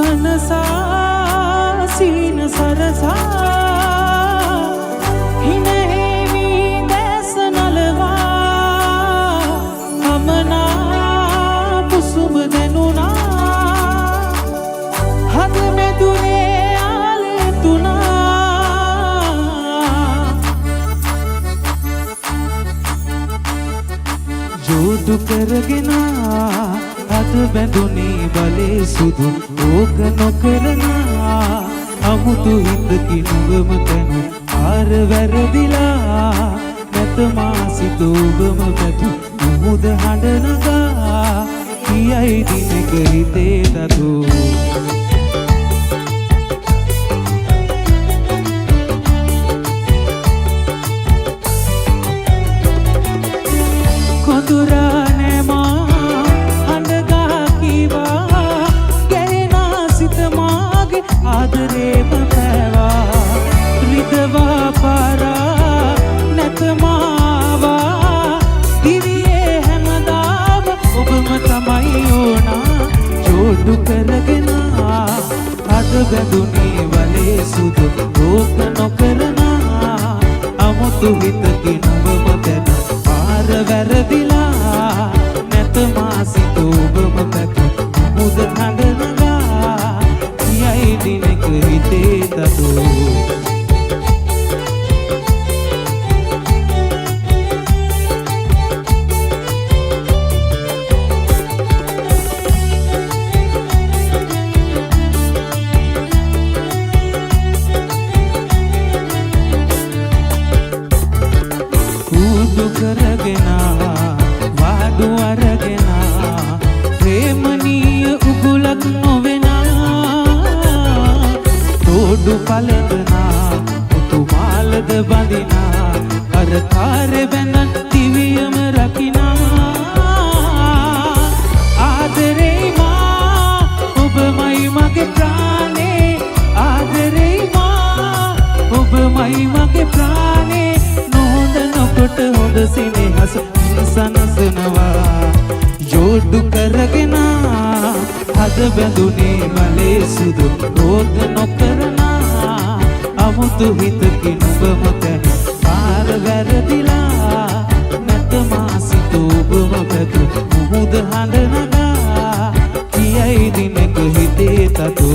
සනසා සීන සරසා හිනහෙවි දැස නලවා අමනා පුසුම දැනුණා හද මෙදුනේ ආලෙතුනා ජෝඩු කරගෙන අද බැඳුනේ බලේ සුදු ඕක නොකරනා අමුතු හිතකින් ඔබම තැනු ආර වැරදිලා නැත මාසිත ඔබම පැතු මුහුද හඬ නගා කියයි දිනක හිතේ තතු කොඳුරා නෑමා ආදරේම පැවා රිදවා පාරා නැතමාවා දිවියේ හැමදාම ඔබම තමයි ඕනා ජෝඩු කරගෙන අද බැඳුනේ වලේ සුදු ඕක නොකරනා අමුතු හිතකින් ඔබම දැන පාර වැරදිලා නැතමාසිත ඔබම පැතු මුද හඬ දිනක හිතේ තතු කුඩු කරගෙන වාඩු අරගෙන ප්‍රේමනීය උගුලක් තෝඩු පලදනා උතුමාලද බඳිනා අර කාරෙ බැනන් දිවියම රකිනා ආදරේ මා ඔබමයි මගේ ප්‍රාණේ ආදරේ මා ඔබමයි මගේ ප්‍රාණේ නොහොඳ නොකොට හොඳ සිනහස සනසනවා ජෝඩු කරගෙන අද බැඳුනේ මලේ සුදු ඕක නොකරනා අමුතු හිතකින් ඔබම තැන පාර වැරදිලා නැත මාසිත ඔබම පැතු මුහුද හඬ නගා කියයි දිනක හිතේ තතු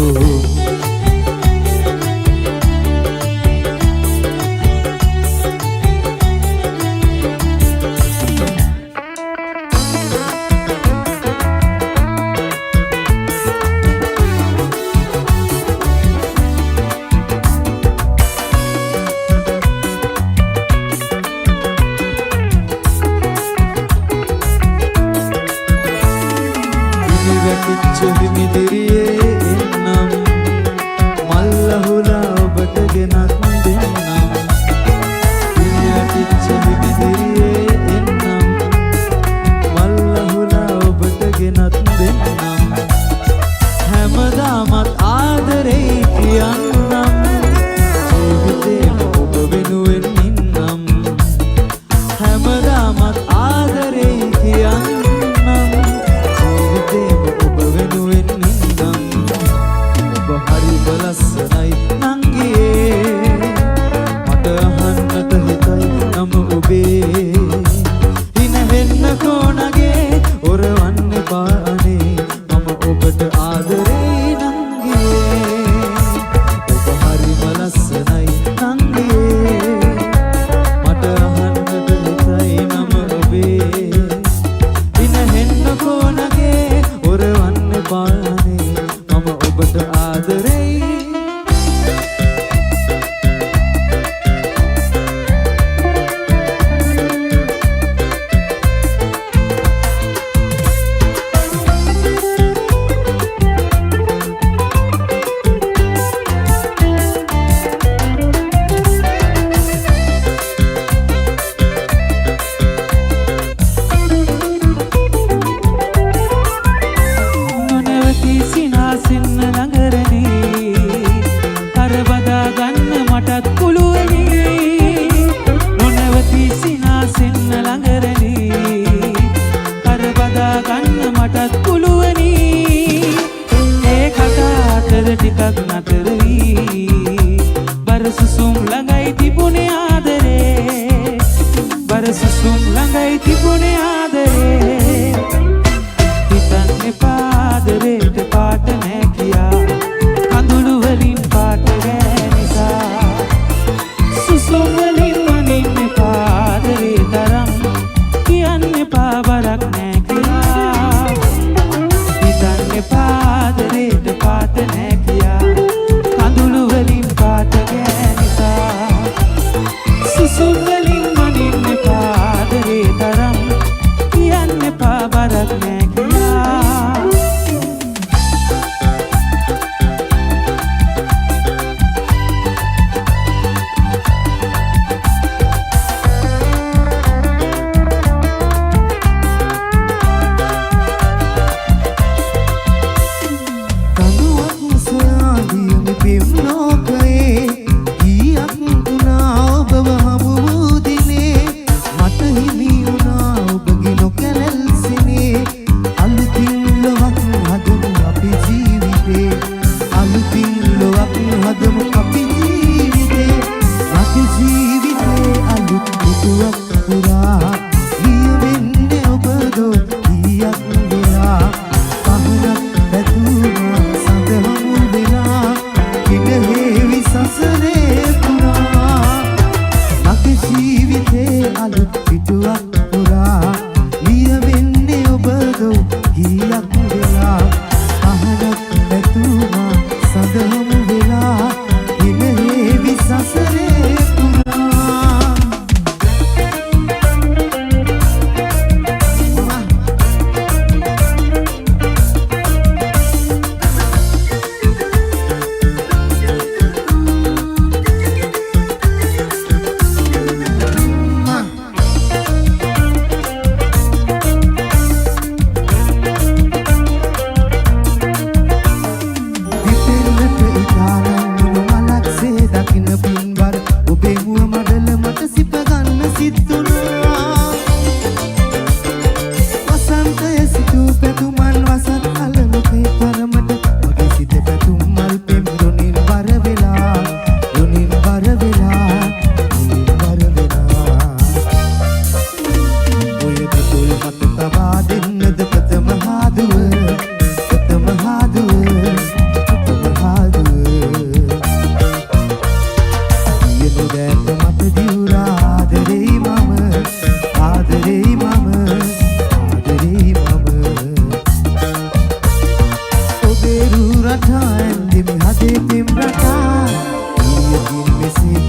හිමිදිරියේ එන්නම් මල්ලහුලා ඔබට ගෙනත් දෙන්නම් හිමියටිච්ච හිමිදිරියේ එන්නම් මල්ලහුලා ඔබට ගෙනත් දෙන්නම් හැමදාමත් ආදරේ කියන්නම් ජීවිතේම ඔබ වෙනුවෙන් ඉන්නම් හැමදාමත් ආදරේ කියන්නම් ලස්සනයි නංගියේ මට අහන්නට හිතයි නම ඔබේ හින වෙන්න කොනගේ ඔරවන්න පානේ මම ඔබට ආදරේ නංගියේ ඔබ හරිම ලස්සනයි නංගියේ මට අහන්නට හිතයි නම ඔබේ හින වෙන්න කොනගේ ඔරවන්න පානේ මම ඔබට ආදරේ සාදර ටිකක් නතර වී බර සුසුම් ළඟයි තිබුණේ ආදරේ බර සුසුම් ළඟයි තිබුණේ ආදරේ හිතන්න එපා ආදරේට පාට නෑ කියා කඳුළු වලින් පාට ගෑ නිසා සුසුම් වලින් මනින්න එපා ආදරේ තරම් කියන්න එපා බරක් නෑ කියා හිතන්න එපා ආදරේට පාට නෑ කියා කඳුළු වලින් පාට ගෑ නිසා සුසුම් වලින් මනින්න එපා ආදරේ තරම් කියන්න එපා බරක් නෑ කියා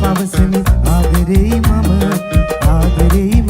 පවසමි ආදරෙයි මම ආදරෙයි